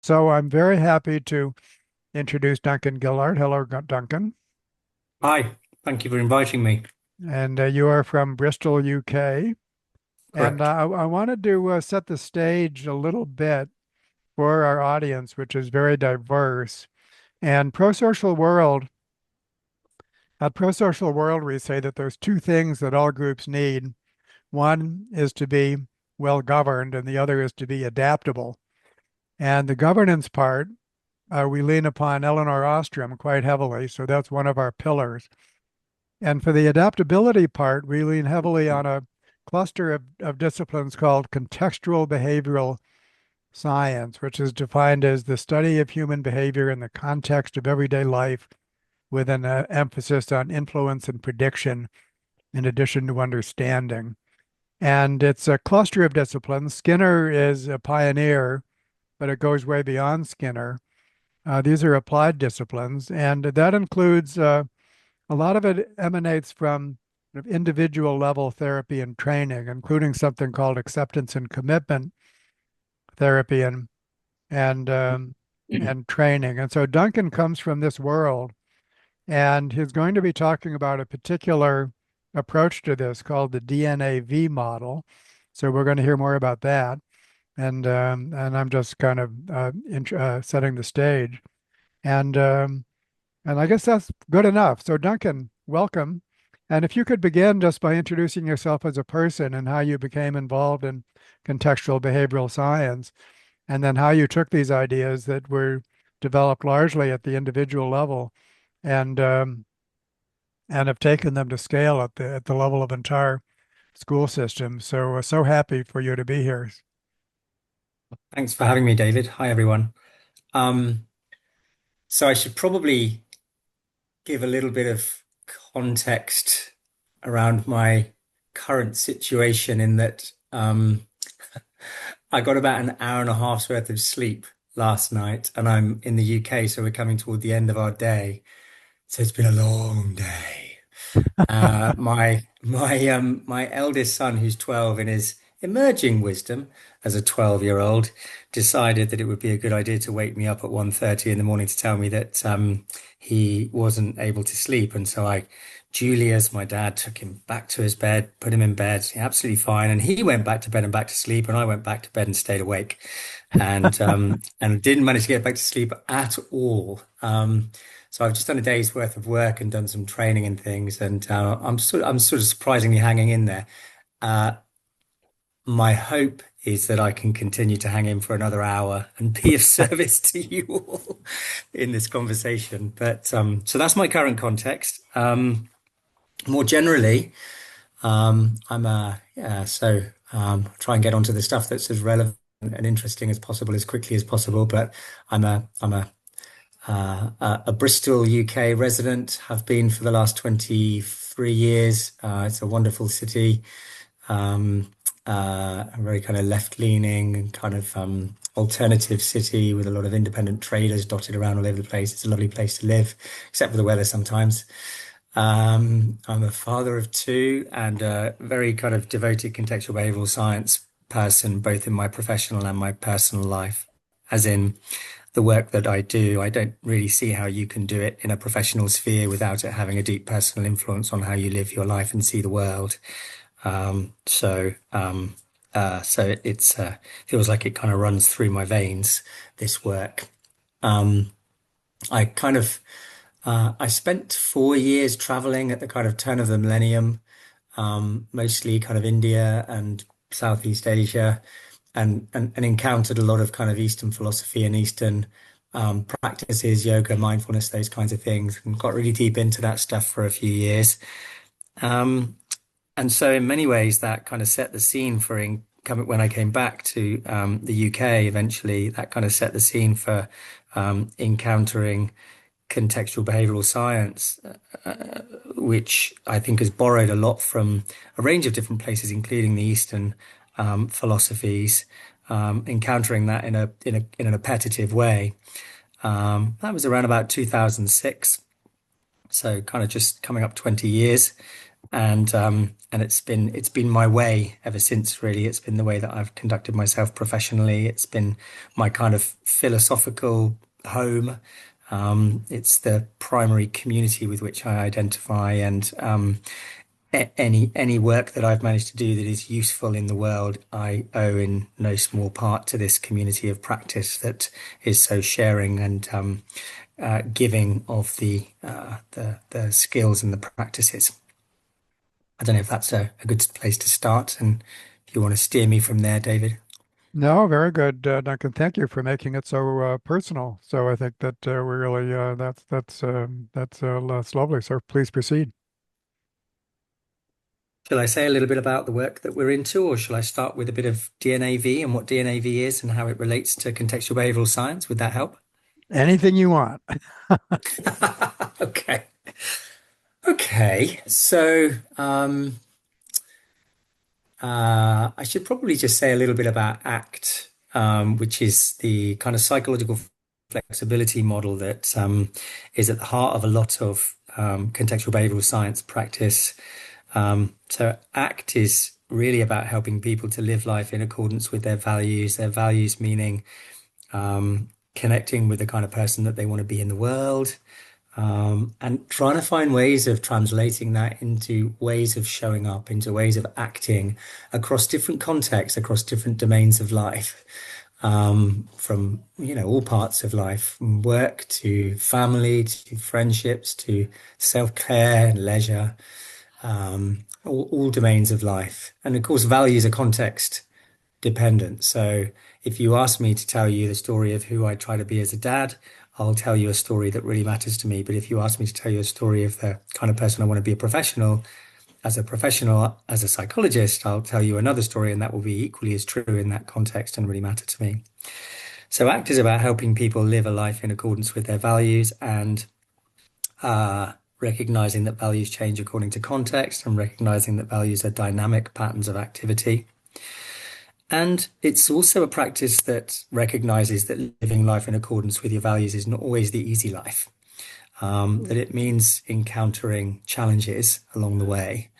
So I'm very happy to introduce Duncan Gillard. Hello, Duncan. Hi, thank you for inviting me. And you are from Bristol, UK. And Correct. I wanted to set the stage a little bit for our audience, which is very diverse. And at ProSocial World, we say that there's two things that all groups need. One is to be well governed, and the other is to be adaptable. And the governance part, we lean upon Eleanor Ostrom quite heavily. So that's one of our pillars. And for the adaptability part, we lean heavily on a cluster of disciplines called contextual behavioral science, which is defined as the study of human behavior in the context of everyday life with an emphasis on influence and prediction in addition to understanding. And it's a cluster of disciplines. Skinner is a pioneer, but it goes way beyond Skinner. These are applied disciplines, and that includes a lot of it emanates from individual level therapy and training, including something called acceptance and commitment therapy and and training. And so Duncan comes from this world, and he's going to be talking about a particular approach to this called the DNAV model. So we're going to hear more about that, and I'm just kind of setting the stage, and and I guess that's good enough. So, Duncan, welcome. And if you could begin just by introducing yourself as a person and how you became involved in contextual behavioral science, and then how you took these ideas that were developed largely at the individual level and um, and have taken them to scale at the level of entire school systems. So, so happy for you to be here. Thanks for having me, David. Hi, everyone. Um, so I should probably give a little bit of context around my current situation in that I got about an hour and a half's worth of sleep last night, and I'm in the UK, so we're coming toward the end of our day. So it's been a long day. My eldest son, who's 12, in his emerging wisdom as a 12-year-old, decided that it would be a good idea to wake me up at 1:30 in the morning to tell me that he wasn't able to sleep. And so Julius, my dad, took him back to his bed, put him in bed, absolutely fine. And he went back to bed and back to sleep, and I went back to bed and stayed awake, and didn't manage to get back to sleep at all. So I've just done a day's worth of work and done some training and things, and I'm sort of surprisingly hanging in there. Uh, my hope is that I can continue to hang in for another hour and be of service to you all in this conversation. But so that's my current context. More generally, I'm a yeah. So try and get onto the stuff that's as relevant and interesting as possible as quickly as possible. But I'm a Bristol, UK resident, have been for the last 23 years. It's a wonderful city, a very kind of left-leaning and kind of alternative city with a lot of independent traders dotted around all over the place. It's a lovely place to live, except for the weather sometimes. I'm a father of two and a very kind of devoted contextual behavioral science person, both in my professional and my personal life, as in the work that I do. I don't really see how you can do it in a professional sphere without it having a deep personal influence on how you live your life and see the world. So it's feels like it kind of runs through my veins, this work. Um, I kind of I spent 4 years traveling at the kind of turn of the millennium, mostly kind of India and Southeast Asia, and encountered a lot of kind of Eastern philosophy and Eastern practices, yoga, mindfulness, those kinds of things, and got really deep into that stuff for a few years. Um, and so, in many ways, that kind of set the scene for coming when I came back to the UK. Eventually, that kind of set the scene for encountering contextual behavioral science, which I think has borrowed a lot from a range of different places, including the Eastern philosophies, encountering that in an appetitive way. That was around about 2006, so kind of just coming up 20 years. and it's been my way ever since, really. It's been the way that I've conducted myself professionally. It's been my kind of philosophical home. It's the primary community with which I identify, and any work that I've managed to do that is useful in the world, I owe in no small part to this community of practice that is so sharing and giving of the skills and the practices. I don't know if that's a good place to start, and if you want to steer me from there, David. No, very good, Duncan. Thank you for making it so personal. So I think that we really that's lovely. So please proceed. Shall I say a little bit about the work that we're into, or shall I start with a bit of DNAV and what DNAV is and how it relates to contextual behavioral science? Would that help? Anything you want. Okay. Okay. So, I should probably just say a little bit about ACT, which is the kind of psychological flexibility model that is at the heart of a lot of contextual behavioral science practice. So ACT is really about helping people to live life in accordance with their values meaning connecting with the kind of person that they want to be in the world, and trying to find ways of translating that into ways of showing up, into ways of acting across different contexts, across different domains of life, from all parts of life, from work to family to friendships to self-care and leisure, all domains of life. And of course, values are context dependent. So if you ask me to tell you the story of who I try to be as a dad, I'll tell you a story that really matters to me. But if you ask me to tell you a story of the kind of person I want to be professional, as a psychologist, I'll tell you another story, and that will be equally as true in that context and really matter to me. So ACT is about helping people live a life in accordance with their values and recognizing that values change according to context and recognizing that values are dynamic patterns of activity. And it's also a practice that recognizes that living life in accordance with your values is not always the easy life, that it means encountering challenges along the way.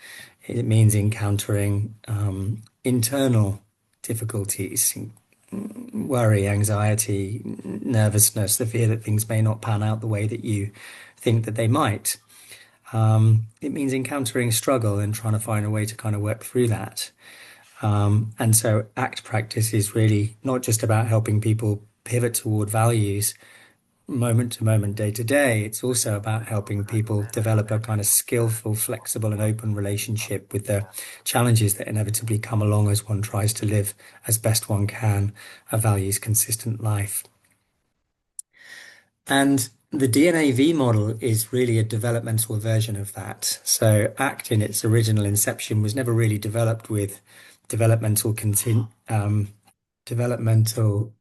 It means encountering internal difficulties, worry, anxiety, nervousness, the fear that things may not pan out the way that you think that they might. It means encountering struggle and trying to find a way to kind of work through that. And so ACT practice is really not just about helping people pivot toward values moment to moment, day to day. It's also about helping people develop a kind of skillful, flexible, and open relationship with the challenges that inevitably come along as one tries to live as best one can a values consistent life. And the DNAV model is really a developmental version of that. So ACT in its original inception was never really developed with developmental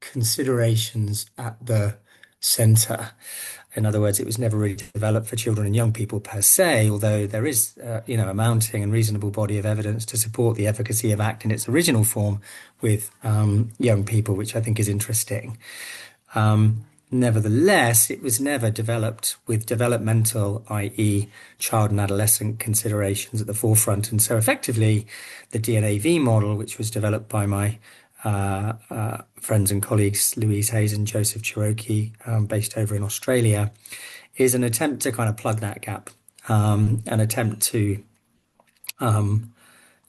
considerations at the center. In other words, it was never really developed for children and young people per se, although there is, a mounting and reasonable body of evidence to support the efficacy of ACT in its original form with young people, which I think is interesting. Nevertheless, it was never developed with developmental, i.e., child and adolescent considerations at the forefront. And so effectively, the DNAV model, which was developed by my friends and colleagues, Louise Hayes and Joseph Cherokee, based over in Australia, is an attempt to kind of plug that gap, an attempt to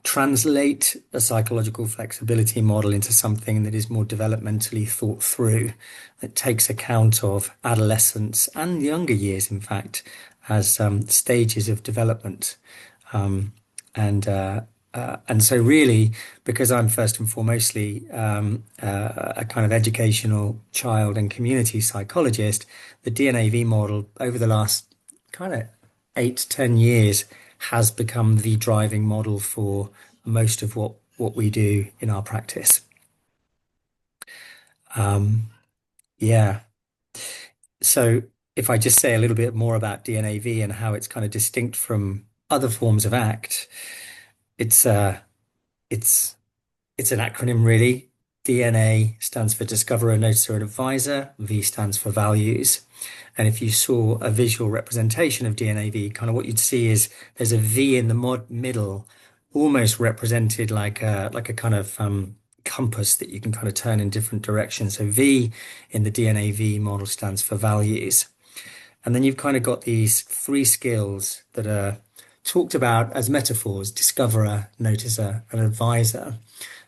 translate a psychological flexibility model into something that is more developmentally thought through, that takes account of adolescence and younger years, in fact, as stages of development. And so really, because I'm first and foremostly a kind of educational child and community psychologist, the DNAV model over the last kind of 8 to 10 years has become the driving model for most of what we do in our practice. Yeah. So if I just say a little bit more about DNAV and how it's kind of distinct from other forms of ACT, it's it's an acronym really. DNA stands for discoverer, noticer, and advisor. V stands for values. And if you saw a visual representation of DNAV, kind of what you'd see is there's a V in the middle, almost represented like a kind of compass that you can kind of turn in different directions. So V in the DNAV model stands for values. And then you've kind of got these three skills that are talked about as metaphors: discoverer, noticer, and advisor,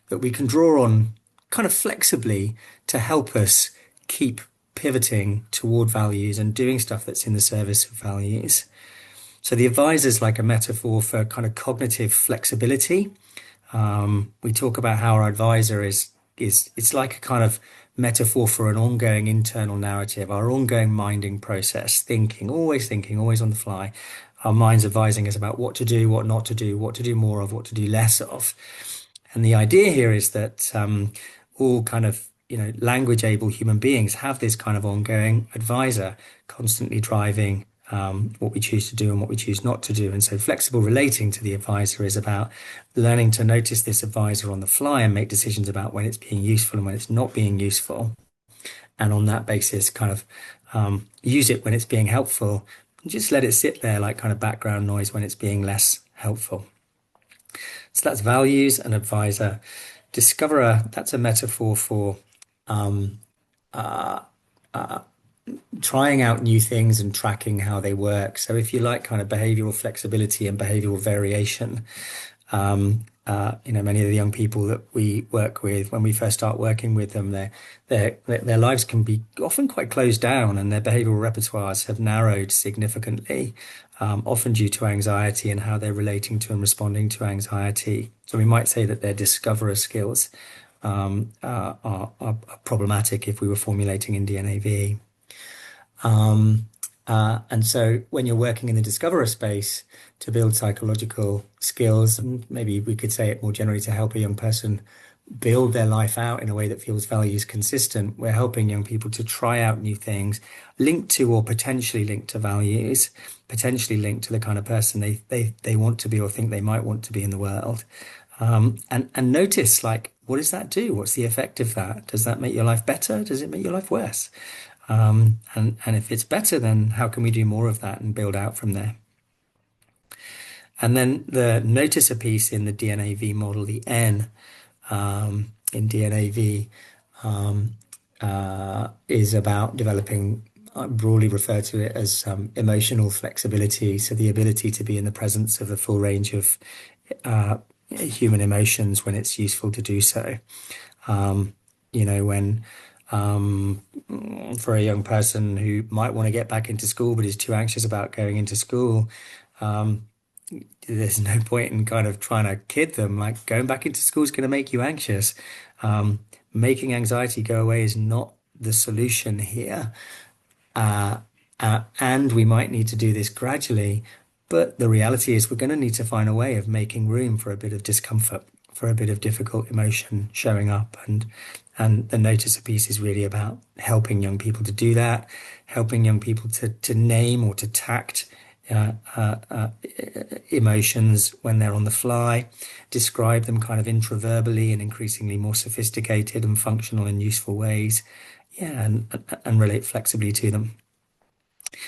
that we can draw on kind of flexibly to help us keep pivoting toward values and doing stuff that's in the service of values. So the advisor is like a metaphor for kind of cognitive flexibility. We talk about how our advisor is it's like a kind of metaphor for an ongoing internal narrative, our ongoing minding process, thinking, always on the fly. Our mind's advising us about what to do, what not to do, what to do more of, what to do less of. And the idea here is that all kind of language able human beings have this kind of ongoing advisor constantly driving what we choose to do and what we choose not to do. And so flexible relating to the advisor is about learning to notice this advisor on the fly and make decisions about when it's being useful and when it's not being useful. And on that basis, kind of use it when it's being helpful and just let it sit there like kind of background noise when it's being less helpful. So that's values and advisor. Discoverer, that's a metaphor for trying out new things and tracking how they work. So if you like kind of behavioral flexibility and behavioral variation, many of the young people that we work with, when we first start working with them, their lives can be often quite closed down and their behavioral repertoires have narrowed significantly, often due to anxiety and how they're relating to and responding to anxiety. So we might say that their discoverer skills are problematic if we were formulating in DNAV. And so when you're working in the discoverer space to build psychological skills, and maybe we could say it more generally to help a young person build their life out in a way that feels values consistent, we're helping young people to try out new things linked to or potentially linked to values, potentially linked to the kind of person they want to be or think they might want to be in the world. And notice, like, what does that do? What's the effect of that? Does that make your life better? Does it make your life worse? And if it's better, then how can we do more of that and build out from there? And then the noticer piece in the DNAV model, the N in DNAV, is about developing, I broadly refer to it as emotional flexibility. So the ability to be in the presence of a full range of human emotions when it's useful to do so. When for a young person who might want to get back into school but is too anxious about going into school, there's no point in kind of trying to kid them. Like, going back into school is going to make you anxious. Making anxiety go away is not the solution here. And we might need to do this gradually, but the reality is we're going to need to find a way of making room for a bit of discomfort, for a bit of difficult emotion showing up. And the noticer piece is really about helping young people to do that, helping young people to name or to tact emotions when they're on the fly, describe them kind of intraverbally in increasingly more sophisticated and functional and useful ways, and relate flexibly to them.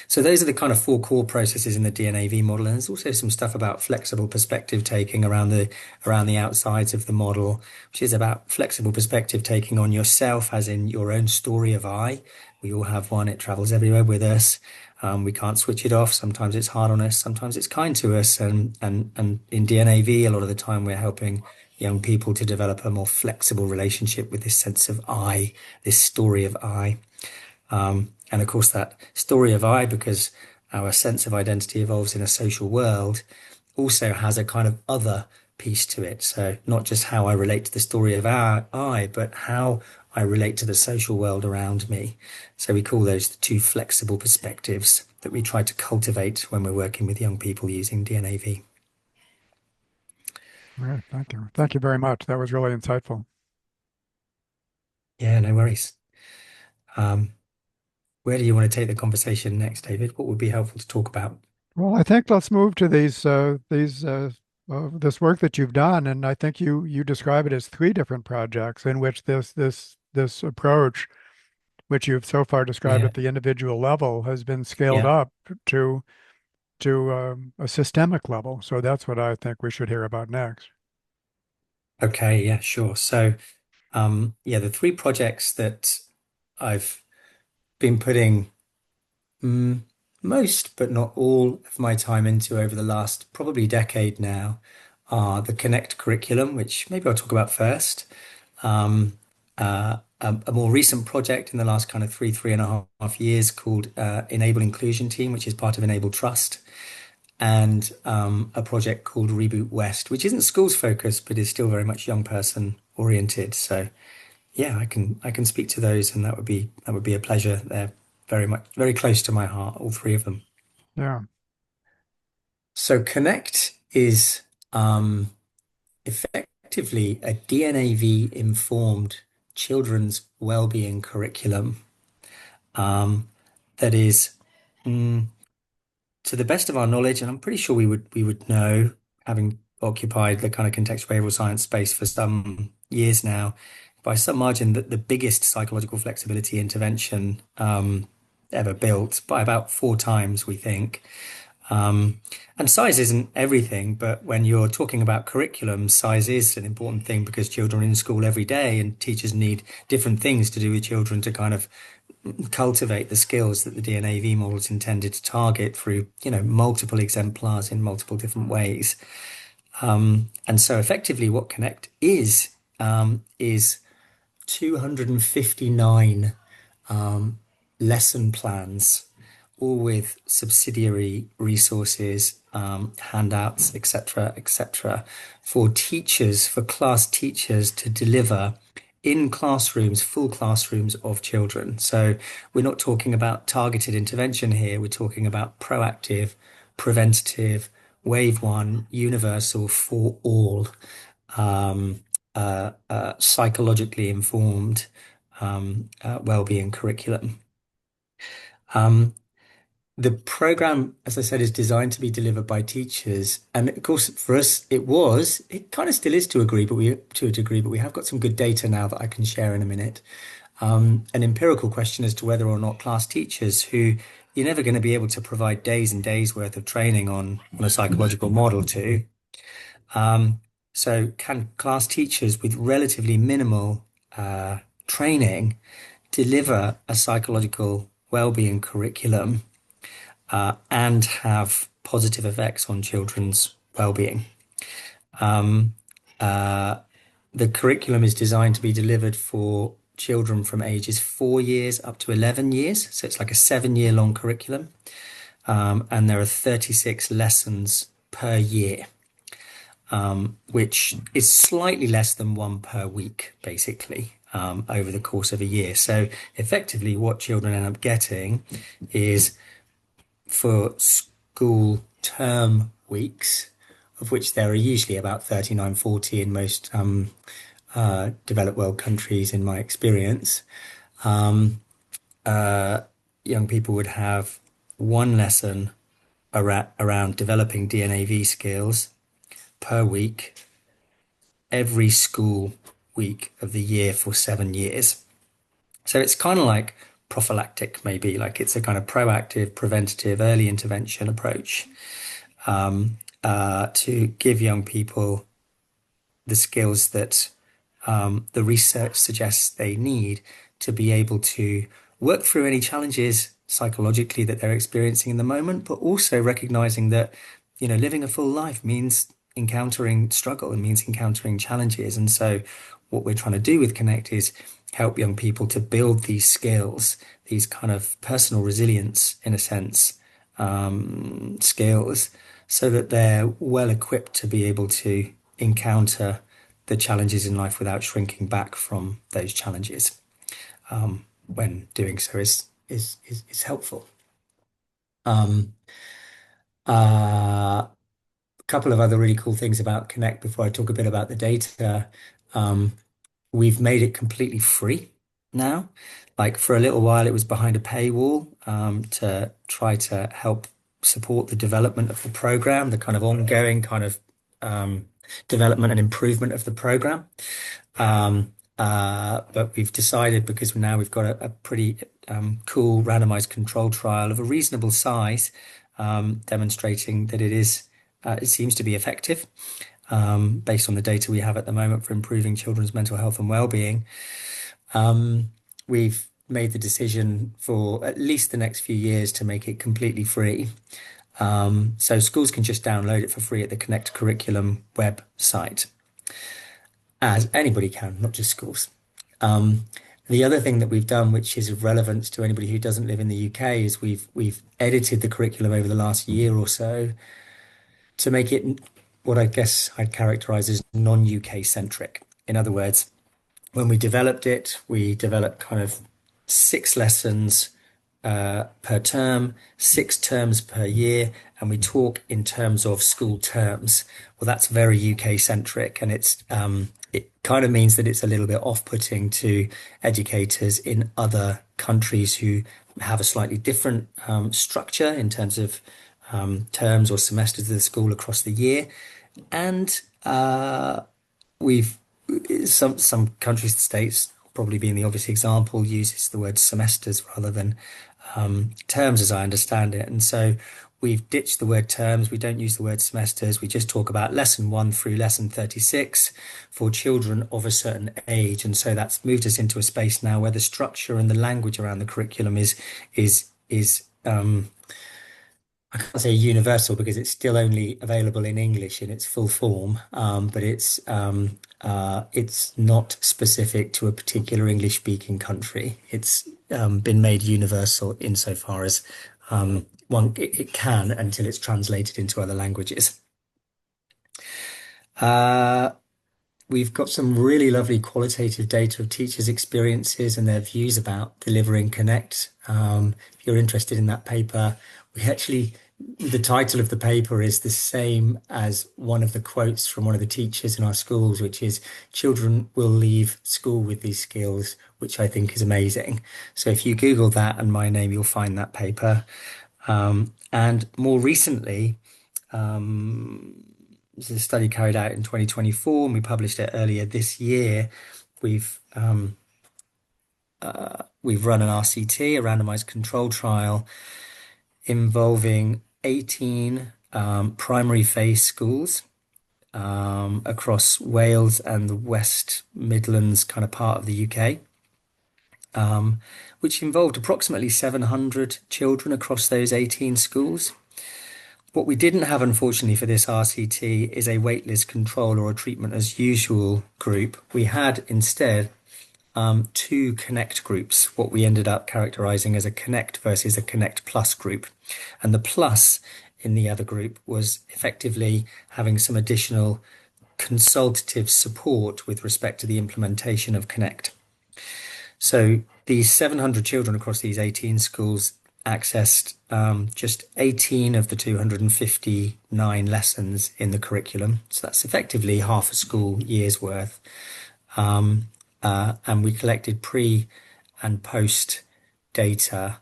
So those are the kind of four core processes in the DNAV model, and there's also some stuff about flexible perspective taking around the outsides of the model, which is about flexible perspective taking on yourself, as in your own story of I. We all have one; it travels everywhere with us. We can't switch it off. Sometimes it's hard on us, sometimes it's kind to us, and in DNAV, a lot of the time we're helping young people to develop a more flexible relationship with this sense of I, this story of I. And of course, that story of I, because our sense of identity evolves in a social world, also has a kind of other piece to it. So not just how I relate to the story of I, but how I relate to the social world around me. So we call those the two flexible perspectives that we try to cultivate when we're working with young people using DNAV. All right, thank you. Thank you very much. That was really insightful. Yeah, no worries. Where do you want to take the conversation next, David? What would be helpful to talk about? Well, I think let's move to these this work that you've done, and I think you describe it as three different projects in which this approach, which you've so far described Yeah, at the individual level, has been scaled yeah. up to a systemic level. So that's what I think we should hear about next. Okay, yeah, sure. So, yeah, the three projects that I've been putting mm, most, but not all, of my time into over the last probably decade now are the Connect curriculum, which maybe I'll talk about first. A more recent project in the last kind of three and a half years called Enable Inclusion Team, which is part of Enable Trust, and a project called Reboot West, which isn't schools focused, but is still very much young person oriented. So yeah, I can speak to those, and that would be a pleasure. They're very much very close to my heart, all three of them. Yeah. So Connect is effectively a DNAV informed children's wellbeing curriculum um, that is, mm, to the best of our knowledge, and I'm pretty sure we would know, having occupied the kind of contextual behavioral science space for some years now, by some margin, that the biggest psychological flexibility intervention ever built by about four times, we think. Um, and size isn't everything, but when you're talking about curriculum, size is an important thing because children are in school every day and teachers need different things to do with children to kind of cultivate the skills that the DNAV model is intended to target through, multiple exemplars in multiple different ways. And so effectively what Connect is 259 lesson plans, all with subsidiary resources, handouts, etc., for teachers, for class teachers to deliver in classrooms, full classrooms of children. So we're not talking about targeted intervention here. We're talking about proactive, preventative, wave one, universal for all, psychologically informed wellbeing curriculum. Um, the program, as I said, is designed to be delivered by teachers, and of course, for us, it kind of still is to a degree, but we have got some good data now that I can share in a minute. An empirical question as to whether or not class teachers, who you're never going to be able to provide days and days worth of training on a psychological model to. So, can class teachers with relatively minimal training deliver a psychological well-being curriculum and have positive effects on children's well-being? The curriculum is designed to be delivered for children from ages 4 years up to 11 years. So it's like a 7 year long curriculum. And there are 36 lessons per year, which is slightly less than one per week, basically, over the course of a year. So effectively, what children end up getting is, for school term weeks, of which there are usually about 39, 40 in most developed world countries, in my experience, young people would have one lesson around developing DNAV skills per week, every school week of the year for 7 years. So it's kind of like prophylactic, maybe, like it's a kind of proactive, preventative, early intervention approach to give young people the skills that the research suggests they need to be able to work through any challenges psychologically that they're experiencing in the moment, but also recognizing that, living a full life means encountering struggle and means encountering challenges. And so what we're trying to do with Connect is help young people to build these skills, these kind of personal resilience, in a sense, skills, so that they're well equipped to be able to encounter the challenges in life without shrinking back from those challenges. When doing so is helpful. Um, a couple of other really cool things about Connect before I talk a bit about the data. Um, we've made it completely free now. Like, for a little while, it was behind a paywall to try to help support the development of the program, the kind of ongoing kind of development and improvement of the program. But we've decided, because now we've got a pretty cool randomized control trial of a reasonable size, demonstrating that it seems to be effective, based on the data we have at the moment for improving children's mental health and well-being. We've made the decision for at least the next few years to make it completely free. So schools can just download it for free at the Connect curriculum website, as anybody can, not just schools. The other thing that we've done, which is of relevance to anybody who doesn't live in the UK, is we've edited the curriculum over the last year or so to make it what I guess I'd characterize as non-UK centric. In other words, when we developed it, we developed kind of 6 lessons per term, 6 terms per year, and we talk in terms of school terms. Well, that's very UK centric, and it kind of means that it's a little bit off-putting to educators in other countries who have a slightly different structure in terms of terms or semesters of the school across the year. And we've some countries, the States probably being the obvious example, uses the word semesters rather than terms, as I understand it. And so we've ditched the word terms. We don't use the word semesters. We just talk about lesson 1 through lesson 36 for children of a certain age. And so that's moved us into a space now where the structure and the language around the curriculum is I can't say universal because it's still only available in English in its full form, but it's not specific to a particular English-speaking country. It's been made universal insofar as it can, until it's translated into other languages. We've got some really lovely qualitative data of teachers' experiences and their views about delivering Connect. If you're interested in that paper, the title of the paper is the same as one of the quotes from one of the teachers in our schools, which is, "Children will leave school with these skills," which I think is amazing. So if you Google that and my name, you'll find that paper. And more recently, this is a study carried out in 2024, and we published it earlier this year. We've run an RCT, a randomized control trial, involving 18 primary phase schools across Wales and the West Midlands kind of part of the UK, which involved approximately 700 children across those 18 schools. What we didn't have, unfortunately, for this RCT is a waitlist control or a treatment as usual group. We had instead 2 Connect groups, what we ended up characterizing as a Connect versus a Connect Plus group. And the plus in the other group was effectively having some additional consultative support with respect to the implementation of Connect. So these 700 children across these 18 schools accessed just 18 of the 259 lessons in the curriculum. So that's effectively half a school year's worth. And we collected pre and post data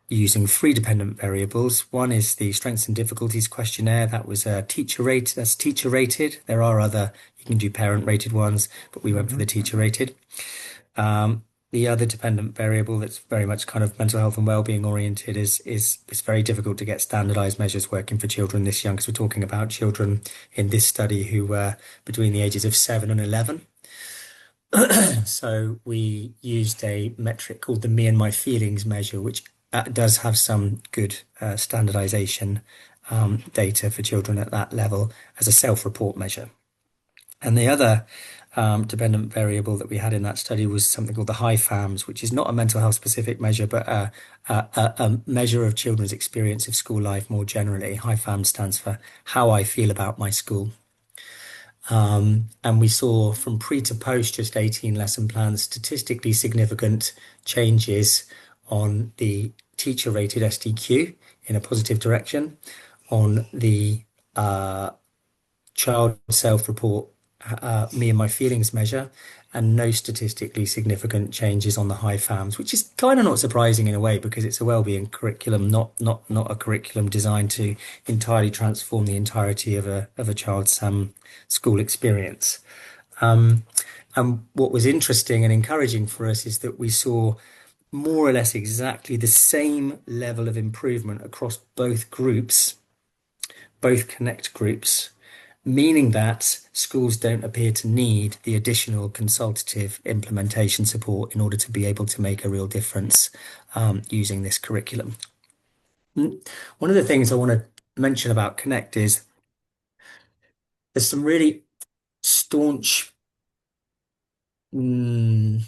using 3 dependent variables. One is the strengths and difficulties questionnaire. That was teacher rated. There are other, you can do parent rated ones, but we went for the teacher rated. The other dependent variable that's very much kind of mental health and well-being oriented is it's very difficult to get standardized measures working for children this young, because we're talking about children in this study who were between the ages of 7 and 11. So we used a metric called the Me and My Feelings measure, which does have some good standardization data for children at that level as a self-report measure. And the other dependent variable that we had in that study was something called the HIFAMS, which is not a mental health specific measure, but a measure of children's experience of school life more generally. HIFAMS stands for How I Feel About My School. And we saw from pre to post, just 18 lesson plans, statistically significant changes on the teacher rated SDQ in a positive direction, on the child self-report Me and My Feelings measure, and no statistically significant changes on the high FAMs, which is kind of not surprising in a way because it's a wellbeing curriculum, not a curriculum designed to entirely transform the entirety of a child's school experience. Um, and what was interesting and encouraging for us is that we saw more or less exactly the same level of improvement across both groups, both Connect groups, meaning that schools don't appear to need the additional consultative implementation support in order to be able to make a real difference using this curriculum. One of the things I want to mention about Connect is there's some really staunch, mm,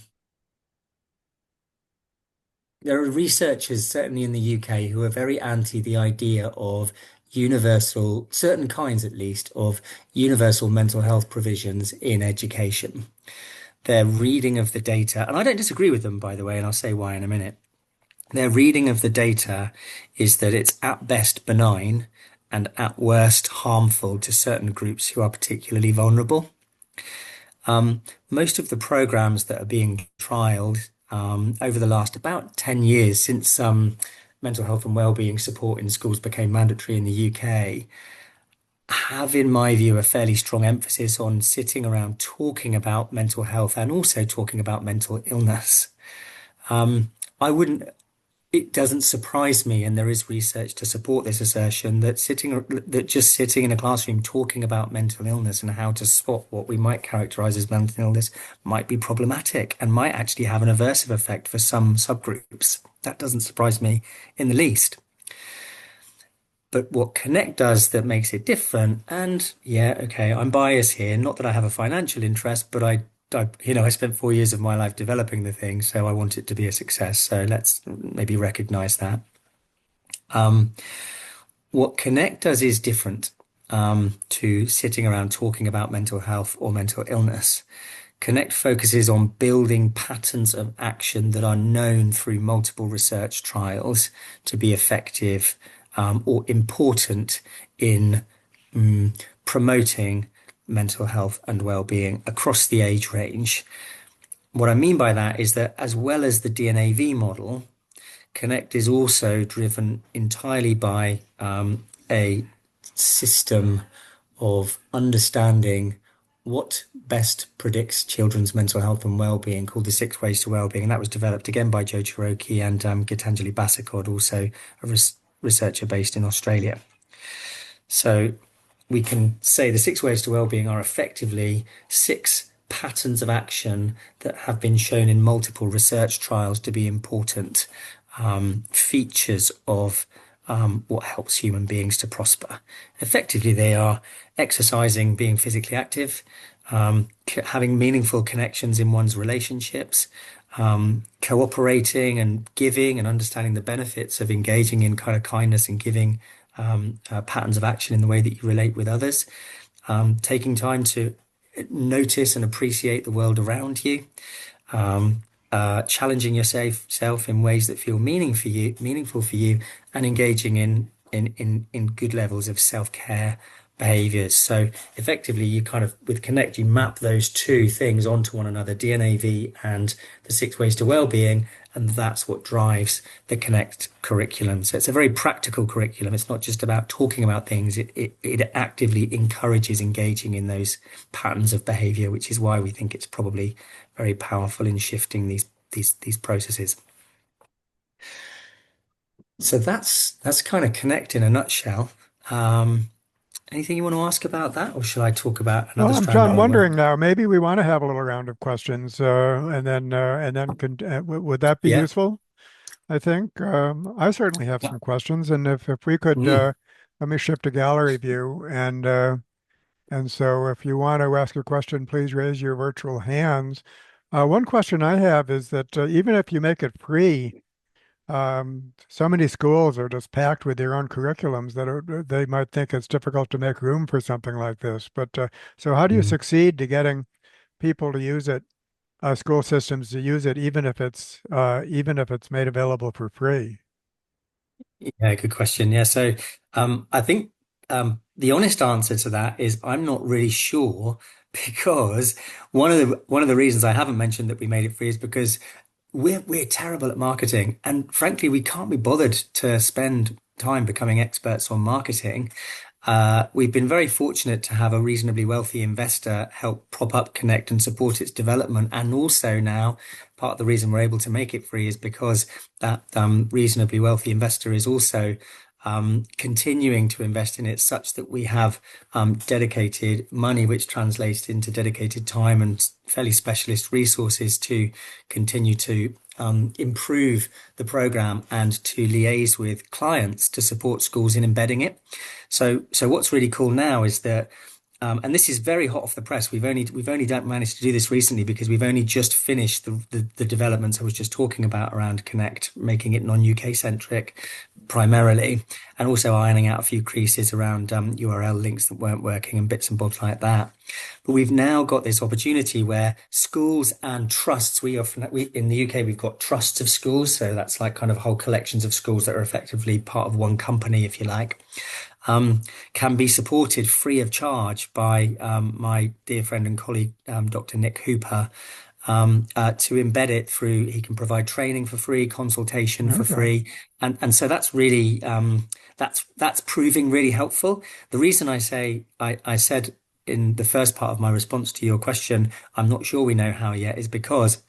there are researchers, certainly in the UK, who are very anti the idea of universal, certain kinds at least, of universal mental health provisions in education. Their reading of the data, and I don't disagree with them, by the way, and I'll say why in a minute. Their reading of the data is that it's at best benign and at worst harmful to certain groups who are particularly vulnerable. Most of the programs that are being trialed over the last about 10 years since mental health and wellbeing support in schools became mandatory in the UK have, in my view, a fairly strong emphasis on sitting around talking about mental health and also talking about mental illness. I wouldn't, it doesn't surprise me, and there is research to support this assertion that just sitting in a classroom talking about mental illness and how to spot what we might characterize as mental illness might be problematic and might actually have an aversive effect for some subgroups. That doesn't surprise me in the least. But what Connect does that makes it different, and yeah, okay, I'm biased here. Not that I have a financial interest, but I spent 4 years of my life developing the thing, so I want it to be a success. So let's maybe recognize that. Um, what Connect does is different to sitting around talking about mental health or mental illness. Connect focuses on building patterns of action that are known through multiple research trials to be effective or important in promoting mental health and well-being across the age range. What I mean by that is that as well as the DNAV model, Connect is also driven entirely by a system of understanding what best predicts children's mental health and well-being called the Six Ways to Wellbeing. And that was developed again by Joe Cherokee and Gitanjali Basakod, also a researcher based in Australia. So we can say the Six Ways to Wellbeing are effectively 6 patterns of action that have been shown in multiple research trials to be important features of what helps human beings to prosper. Effectively, they are exercising, being physically active, having meaningful connections in one's relationships, cooperating and giving and understanding the benefits of engaging in kind of kindness and giving patterns of action in the way that you relate with others, taking time to notice and appreciate the world around you, challenging yourself in ways that feel meaningful for you, and engaging in good levels of self-care behaviors. So effectively, you kind of, with Connect, you map those two things onto one another, DNAV and the Six Ways to Wellbeing, and that's what drives the Connect curriculum. So it's a very practical curriculum. It's not just about talking about things. It actively encourages engaging in those patterns of behavior, which is why we think it's probably very powerful in shifting these processes. So that's kind of Connect in a nutshell. Anything you want to ask about that, or should I talk about Well, another strand that I'm I work? wondering now, maybe we want to have a little round of questions, and then would that be Yeah. useful? I think I certainly have some questions, and if we could Mm. let me shift to gallery view, and so if you want to ask a question, please raise your virtual hands. One question I have is that even if you make it free, so many schools are just packed with their own curriculums that they might think it's difficult to make room for something like this. But so how do you Mm. succeed to getting people to use it, school systems to use it, even if it's made available for free? Yeah, good question. Yeah, so I think the honest answer to that is I'm not really sure because one of the reasons I haven't mentioned that we made it free is because we're terrible at marketing, and frankly, we can't be bothered to spend time becoming experts on marketing. We've been very fortunate to have a reasonably wealthy investor help prop up Connect and support its development. And also now, part of the reason we're able to make it free is because that reasonably wealthy investor is also continuing to invest in it such that we have dedicated money, which translates into dedicated time and fairly specialist resources to continue to improve the program and to liaise with clients to support schools in embedding it. So what's really cool now is that, and this is very hot off the press. We've only managed to do this recently because we've only just finished the developments I was just talking about around Connect, making it non-UK centric primarily, and also ironing out a few creases around URL links that weren't working and bits and bobs like that. But we've now got this opportunity where schools and trusts, we in the UK, we've got trusts of schools. So that's like kind of whole collections of schools that are effectively part of one company, if you like, can be supported free of charge by my dear friend and colleague, Dr. Nick Hooper, to embed it through. He can provide training for free, consultation for free, and so that's really that's proving really helpful. The reason I said in the first part of my response to your question, I'm not sure we know how yet, is because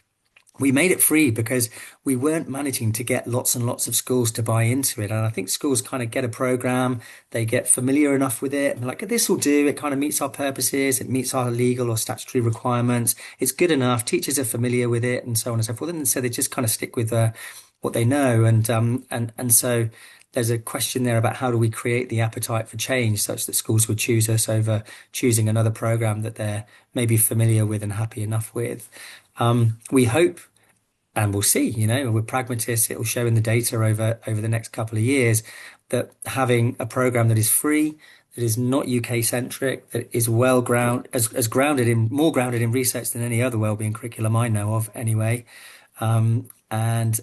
we made it free because we weren't managing to get lots and lots of schools to buy into it. And I think schools kind of get a program, they get familiar enough with it, and like, this will do, it kind of meets our purposes, it meets our legal or statutory requirements, it's good enough, teachers are familiar with it, and so on and so forth. And so they just kind of stick with what they know. And so there's a question there about how do we create the appetite for change such that schools would choose us over choosing another program that they're maybe familiar with and happy enough with. We hope, and we'll see, we're pragmatists, it'll show in the data over the next couple of years that having a program that is free, that is not UK centric, that is well more grounded in research than any other wellbeing curriculum I know of anyway, and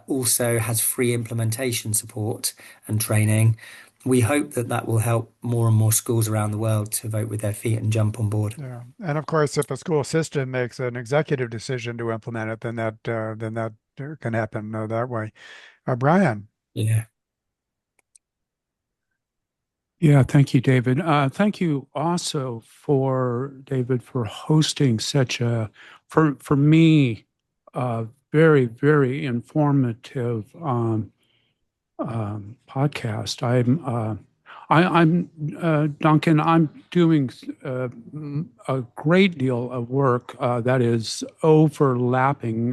also has free implementation support and training. We hope that that will help more and more schools around the world to vote with their feet and jump on board. Yeah, and of course, if a school system makes an executive decision to implement it, then that can happen that way. Brian. Yeah. Yeah, thank you, David. Thank you also David, for hosting such for me, very, very informative podcast. I'm Duncan. I'm doing a great deal of work that is overlapping,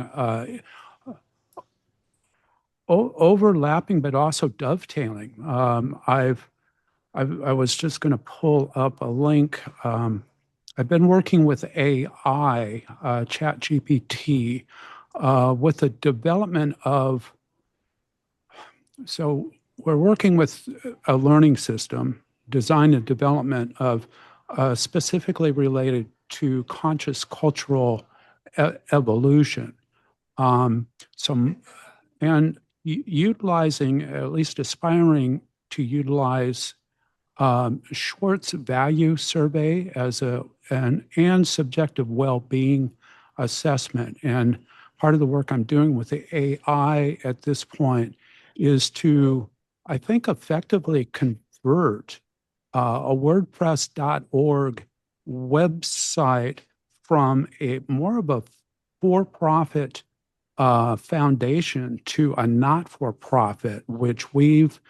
but also dovetailing. I was just going to pull up a link. I've been working with AI, ChatGPT, with the development of. So we're working with a learning system, design and development of specifically related to conscious cultural evolution. Utilizing, at least aspiring to utilize Schwartz value survey as and subjective well-being assessment. And part of the work I'm doing with the AI at this point is to, I think, effectively convert a WordPress.org website from a more of a for-profit foundation to a not-for-profit, which we've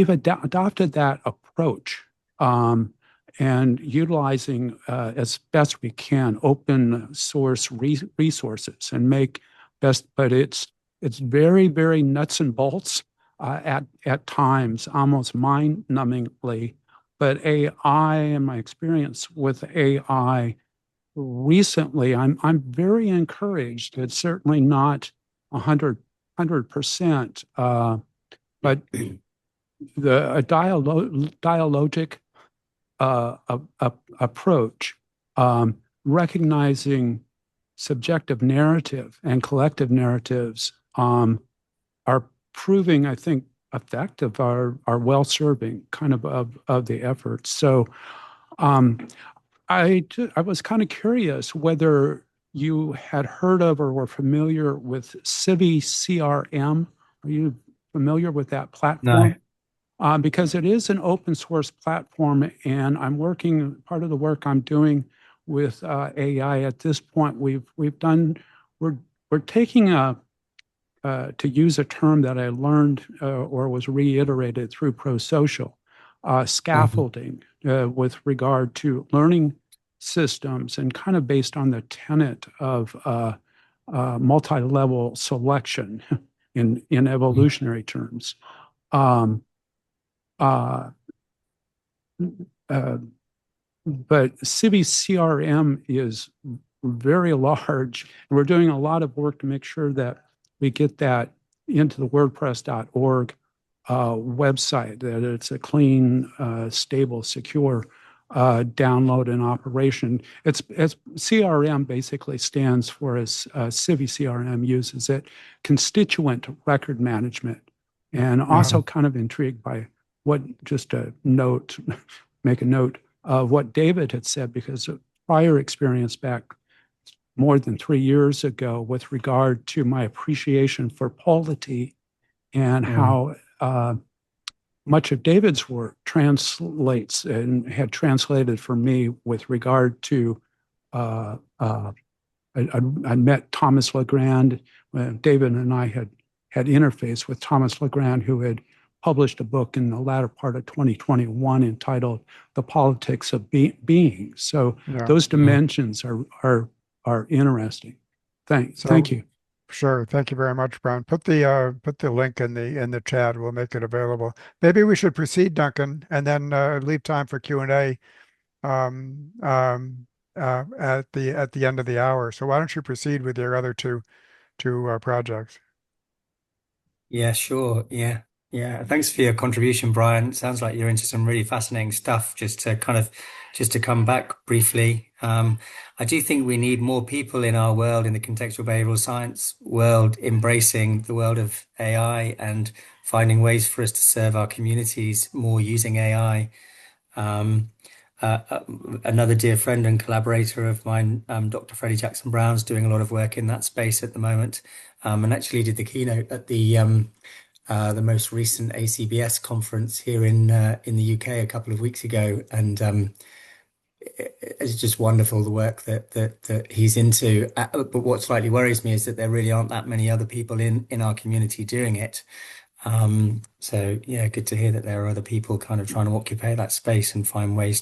adopted that approach, and utilizing as best we can open source resources and make best, but it's very, very nuts and bolts at times, almost mind-numbingly. But AI, and my experience with AI recently, I'm very encouraged. It's certainly not 100%, but a dialogic approach, recognizing subjective narrative and collective narratives are proving, I think, effective, are well-serving kind of the efforts. So Um, I was kind of curious whether you had heard of or were familiar with Civi CRM. Are you familiar with that No. platform? Because it is an open source platform, and part of the work I'm doing with AI at this point, we're taking to use a term that I learned or was reiterated through ProSocial, Mhm. scaffolding with regard to learning systems and kind of based on the tenet of multi-level selection in evolutionary terms. Um, uh, uh, but Civi CRM is very large. And we're doing a lot of work to make sure that we get that into the WordPress.org website, that it's a clean, stable, secure download and operation. It's CRM basically stands for, as Civi CRM uses it, constituent record management. And also kind of intrigued by just a note, make a note of what David had said, because of prior experience back more than 3 years ago with regard to my appreciation for polity and how much of David's work translates and had translated for me with regard to I met Thomas Legrand when David and I had interfaced with Thomas Legrand, who had published a book in the latter part of 2021 entitled "The Politics of Being." So Yeah. those dimensions are interesting. Thank you. Sure. Thank you very much, Brown. Put the link in the chat. We'll make it available. Maybe we should proceed, Duncan, and then leave time for Q&A at the end of the hour. So why don't you proceed with your other two projects? Yeah, sure. Yeah. Yeah. Thanks for your contribution, Brian. It sounds like you're into some really fascinating stuff. Just to come back briefly, I do think we need more people in our world, in the contextual behavioral science world, embracing the world of AI and finding ways for us to serve our communities more using AI. Um, Another dear friend and collaborator of mine, Dr. Freddie Jackson Brown's doing a lot of work in that space at the moment, and actually did the keynote at the most recent ACBS conference here in the UK a couple of weeks ago, and it's just wonderful the work that he's into. But what slightly worries me is that there really aren't that many other people in our community doing it. So yeah, good to hear that there are other people kind of trying to occupy that space and find ways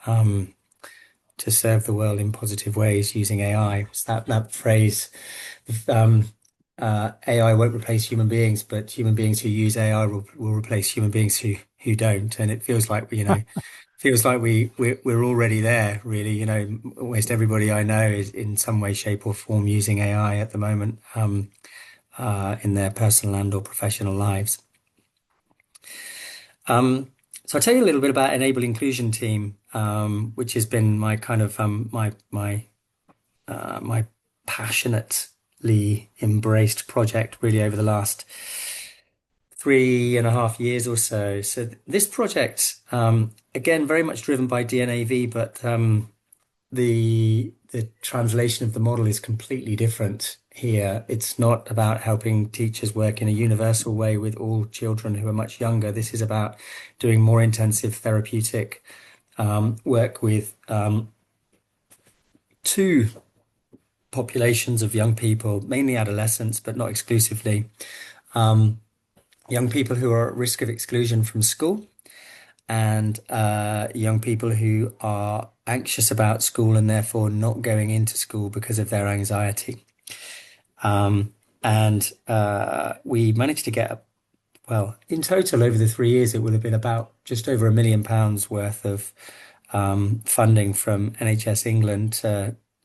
um, to serve the world in positive ways using AI. It's that phrase, um, AI won't replace human beings, but human beings who use AI will replace human beings who don't. And it feels like we're already there, really. Almost everybody I know is in some way, shape, or form using AI at the moment, in their personal and or professional lives. So I'll tell you a little bit about Enable Inclusion Team, which has been my kind of my passionately embraced project really over the last 3.5 years or so. So this project, again, very much driven by DNAV, but the translation of the model is completely different here. It's not about helping teachers work in a universal way with all children who are much younger. This is about doing more intensive therapeutic work with two populations of young people, mainly adolescents, but not exclusively. Young people who are at risk of exclusion from school, and young people who are anxious about school and therefore not going into school because of their anxiety. And we managed to get, well, in total over the 3 years, it would have been about just over £1 million worth of funding from NHS England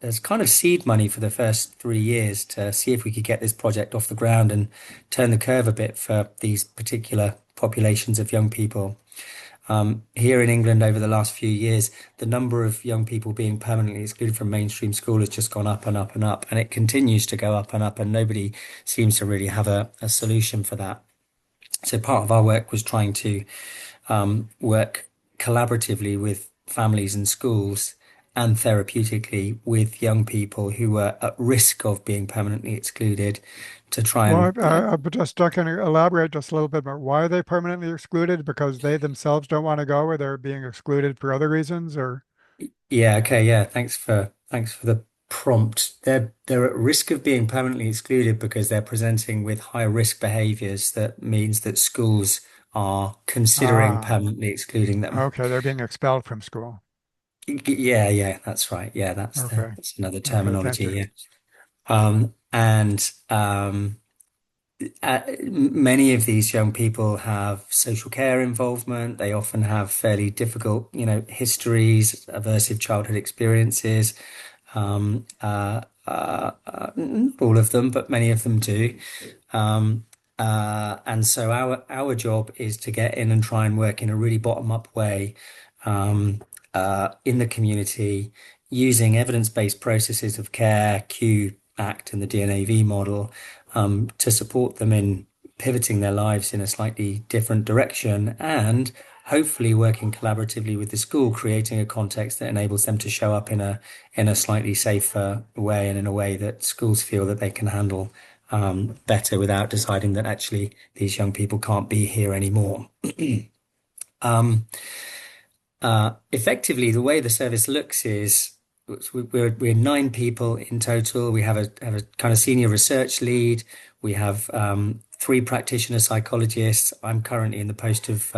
as kind of seed money for the first 3 years to see if we could get this project off the ground and turn the curve a bit for these particular populations of young people. Here in England over the last few years, the number of young people being permanently excluded from mainstream school has just gone up and up and up, and it continues to go up and up, and nobody seems to really have a solution for that. So part of our work was trying to work collaboratively with families and schools and therapeutically with young people who were at risk of being permanently excluded to try Well, and but just Duncan, elaborate just a little bit more. Why are they permanently excluded? Because they themselves don't want to go, or they're being excluded for other reasons, or yeah, okay, yeah, thanks for the prompt. They're at risk of being permanently excluded because they're presenting with high risk behaviors that means that schools are considering ah, permanently excluding them. okay, they're being expelled from school. Yeah, yeah, that's right. Yeah, Okay, that's another okay, thank terminology. you. Yeah. And many of these young people have social care involvement. They often have fairly difficult, histories, aversive childhood experiences. Not all of them, but many of them do. Um, and so our job is to get in and try and work in a really bottom-up way in the community using evidence-based processes of care, Q, ACT, and the DNAV model to support them in pivoting their lives in a slightly different direction and hopefully working collaboratively with the school, creating a context that enables them to show up in a slightly safer way and in a way that schools feel that they can handle better without deciding that actually these young people can't be here anymore. Effectively, the way the service looks is we're 9 people in total. We have a kind of senior research lead. We have 3 practitioner psychologists. I'm currently in the post of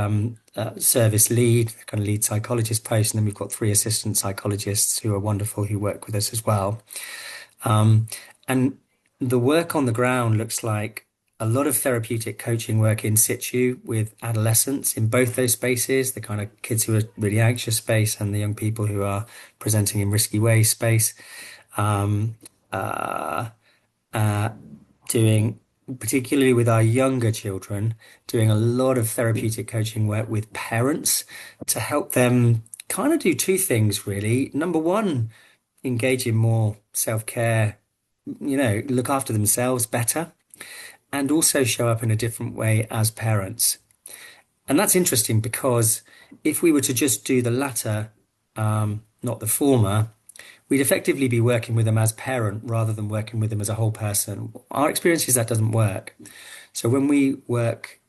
service lead, kind of lead psychologist post, and then we've got 3 assistant psychologists who are wonderful who work with us as well. And the work on the ground looks like a lot of therapeutic coaching work in situ with adolescents in both those spaces, the kind of kids who are really anxious space and the young people who are presenting in risky ways space. Um, uh, Doing, particularly with our younger children, doing a lot of therapeutic coaching work with parents to help them kind of do 2 things, really. Number one, engage in more self-care, look after themselves better, and also show up in a different way as parents. And that's interesting because if we were to just do the latter, not the former, we'd effectively be working with them as parent rather than working with them as a whole person. Our experience is that doesn't work. So when we work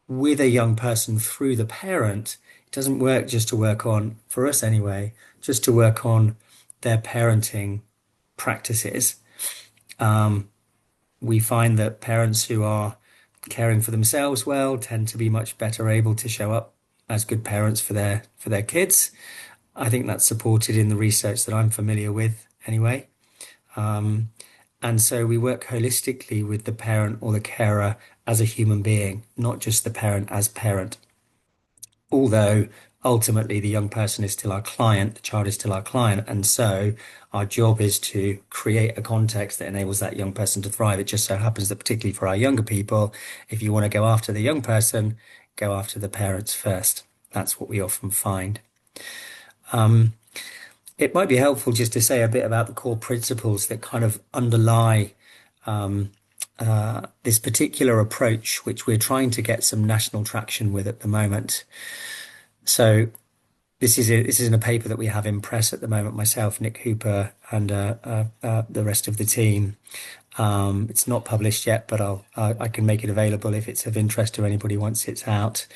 with a young person through the parent, it doesn't work just to work on, for us anyway, just to work on their parenting practices. We find that parents who are caring for themselves well tend to be much better able to show up as good parents for their kids. I think that's supported in the research that I'm familiar with anyway. And so we work holistically with the parent or the carer as a human being, not just the parent as parent. Although ultimately the young person is still our client, the child is still our client. And so our job is to create a context that enables that young person to thrive. It just so happens that particularly for our younger people, if you want to go after the young person, go after the parents first. That's what we often find. It might be helpful just to say a bit about the core principles that kind of underlie this particular approach, which we're trying to get some national traction with at the moment. So this is in a paper that we have in press at the moment, myself, Nick Hooper, and the rest of the team. It's not published yet, but I can make it available if it's of interest to anybody once it's out.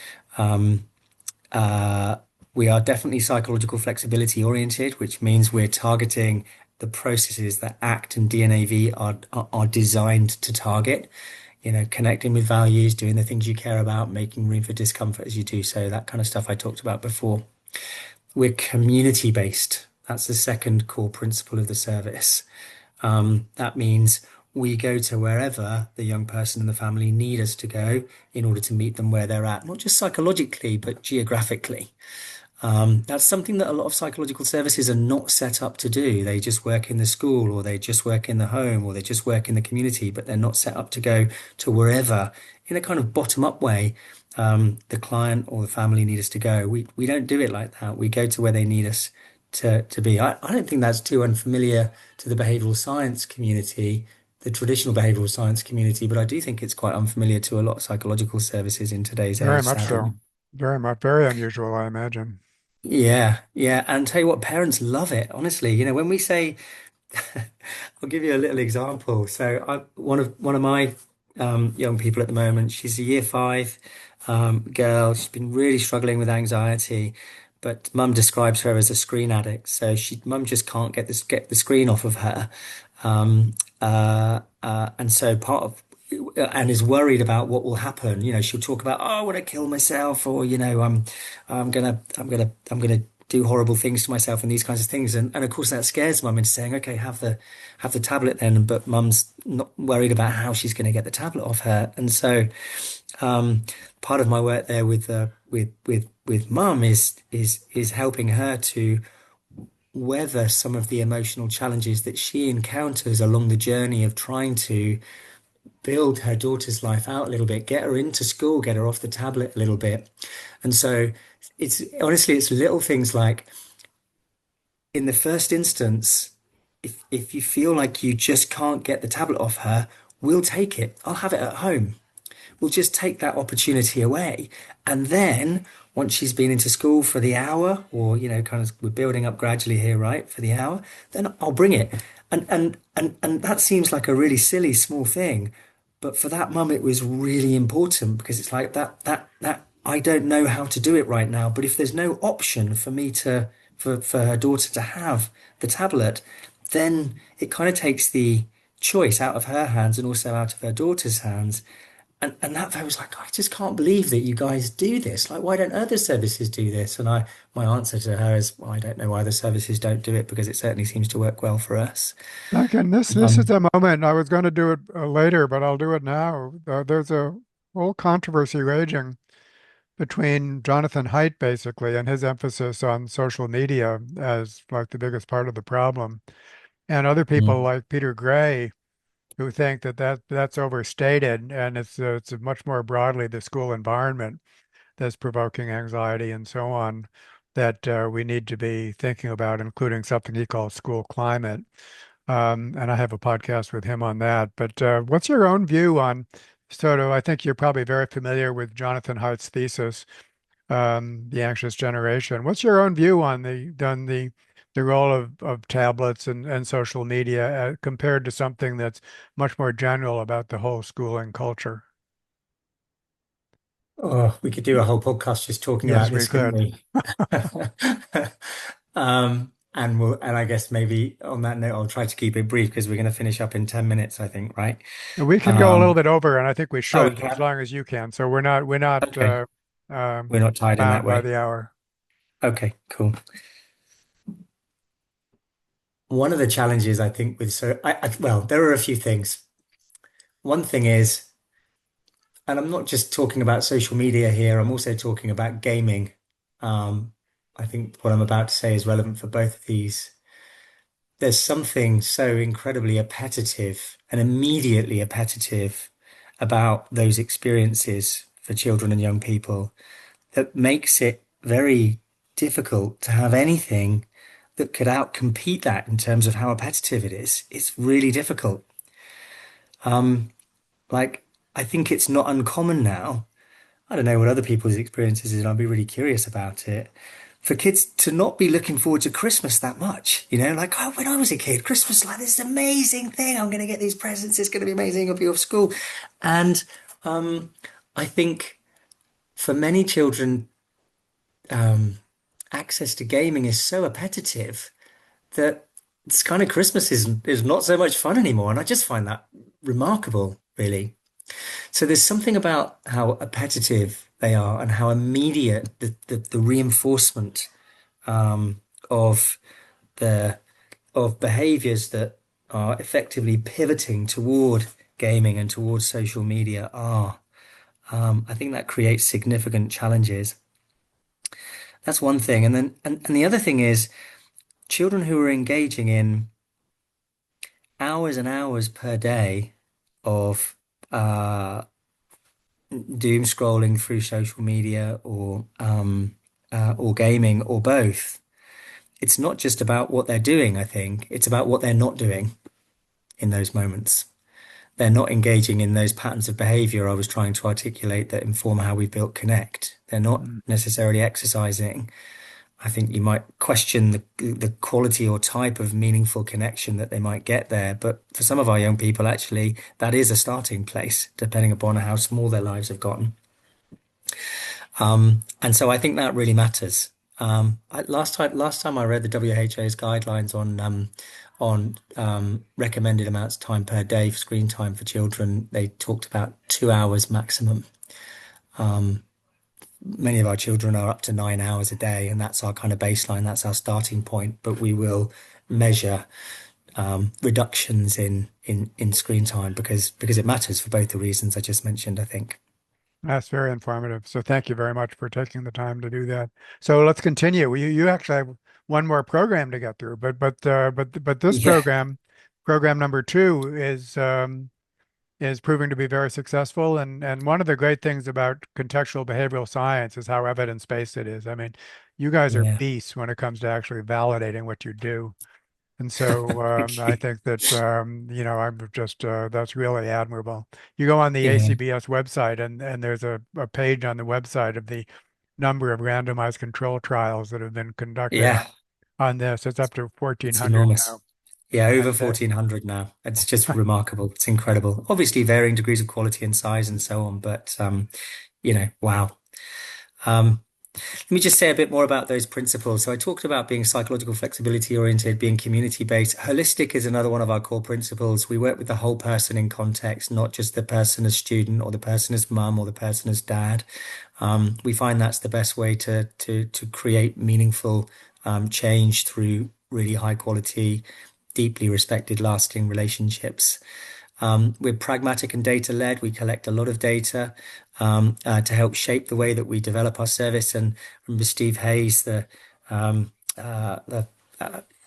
We are definitely psychological flexibility oriented, which means we're targeting the processes that ACT and DNAV are designed to target. Connecting with values, doing the things you care about, making room for discomfort as you do so, that kind of stuff I talked about before. We're community based. That's the second core principle of the service. That means we go to wherever the young person and the family need us to go in order to meet them where they're at, not just psychologically, but geographically. That's something that a lot of psychological services are not set up to do. They just work in the school, or they just work in the home, or they just work in the community, but they're not set up to go to wherever in a kind of bottom-up way the client or the family need us to go. We don't do it like that. We go to where they need us to be. I don't think that's too unfamiliar to the behavioral science community, the traditional behavioral science community, but I do think it's quite unfamiliar to a lot of psychological services in today's Very age, much sadly. so. Very much, very unusual, I imagine. Yeah, yeah. And tell you what, parents love it, honestly. When we say, I'll give you a little example. So one of my young people at the moment, she's a year five girl. She's been really struggling with anxiety, but mum describes her as a screen addict. So mum just can't get the screen off of her. And so and is worried about what will happen. She'll talk about, oh, I want to kill myself, or I'm gonna do horrible things to myself and these kinds of things. And of course that scares mum into saying, okay, have the tablet then. But mum's not worried about how she's going to get the tablet off her. And so um, part of my work there with mum is helping her to weather some of the emotional challenges that she encounters along the journey of trying to build her daughter's life out a little bit, get her into school, get her off the tablet a little bit. And so it's little things like, in the first instance, if you feel like you just can't get the tablet off her, we'll take it. I'll have it at home. We'll just take that opportunity away. And then once she's been into school for the hour, or, kind of we're building up gradually here, right, for the hour, then I'll bring it. And that seems like a really silly small thing. But for that mum, it was really important, because it's like that I don't know how to do it right now. But if there's no option for me for her daughter to have the tablet, then it kind of takes the choice out of her hands and also out of her daughter's hands. And that I was like, I just can't believe that you guys do this. Like, why don't other services do this? And my answer to her is, well, I don't know why other services don't do it, because it certainly seems to work well for us. Duncan, this is Um, a moment. I was going to do it later, but I'll do it now. There's a whole controversy raging between Jonathan Haidt, basically, and his emphasis on social media as like the biggest part of the problem, and other people mm, like Peter Gray, who think that's overstated, and it's much more broadly the school environment that's provoking anxiety and so on, that we need to be thinking about, including something he calls school climate. And I have a podcast with him on that. But what's your own view on sort of, I think you're probably very familiar with Jonathan Hart's thesis, The Anxious Generation. What's your own view on the role of tablets and social media compared to something that's much more general about the whole schooling culture? oh, we could do a whole podcast just talking about Yes, we this, couldn't could. we? And I guess maybe on that note, I'll try to keep it brief, because we're going to finish up in 10 minutes, I think, right? And we can go a little Um, bit over, and I think we oh, we should, as can. long as you can. So we're not Okay. We're not tied in that bound by way. the hour. Okay, cool. One of the challenges I think with well, there are a few things. One thing is, and I'm not just talking about social media here, I'm also talking about gaming. Um, I think what I'm about to say is relevant for both of these. There's something so incredibly appetitive and immediately appetitive about those experiences for children and young people that makes it very difficult to have anything that could outcompete that in terms of how appetitive it is. It's really difficult. Um, like, I think it's not uncommon now. I don't know what other people's experiences is, and I'll be really curious about it. For kids to not be looking forward to Christmas that much, like, oh, when I was a kid, Christmas, like, this amazing thing. I'm going to get these presents. It's going to be amazing. I'll be off school. And I think for many children, um, access to gaming is so appetitive that this kind of Christmas is not so much fun anymore. And I just find that remarkable, really. So there's something about how appetitive they are and how immediate the reinforcement um, of the of behaviors that are effectively pivoting toward gaming and towards social media are. I think that creates significant challenges. That's one thing. And the other thing is, children who are engaging in hours and hours per day of doom scrolling through social media, or gaming, or both. It's not just about what they're doing, I think. It's about what they're not doing in those moments. They're not engaging in those patterns of behavior I was trying to articulate that inform how we built Connect. They're not Mm. necessarily exercising. I think you might question the quality or type of meaningful connection that they might get there. But for some of our young people, actually, that is a starting place, depending upon how small their lives have gotten. And so I think that really matters. Last time I read the WHO's guidelines on recommended amounts of time per day for screen time for children, they talked about 2 hours maximum. Many of our children are up to 9 hours a day, and that's our kind of baseline. That's our starting point. But we will measure reductions in screen time because it matters for both the reasons I just mentioned, I think. That's very informative. So thank you very much for taking the time to do that. So let's continue. You actually have one more program to get through, but this Yeah, program number two is proving to be very successful. And one of the great things about contextual behavioral science is how evidence-based it is. I mean, you guys are yeah. beasts when it comes to actually validating what you do. And so Thank I you. think that I'm just that's really admirable. You go on the Yeah, ACBS website and there's a page on the website of the number of randomized control trials that have been conducted yeah. on this. It's up to It's 1,400 enormous. now. Yeah, over And 1,400 now. It's just remarkable. It's incredible. Obviously, varying degrees of quality and size and so on, but wow. Um, Let me just say a bit more about those principles. So I talked about being psychological flexibility oriented, being community based. Holistic is another one of our core principles. We work with the whole person in context, not just the person as student or the person as mum or the person as dad. We find that's the best way to create meaningful change through really high quality, deeply respected, lasting relationships. We're pragmatic and data led. We collect a lot of data to help shape the way that we develop our service. And remember Steve Hayes, the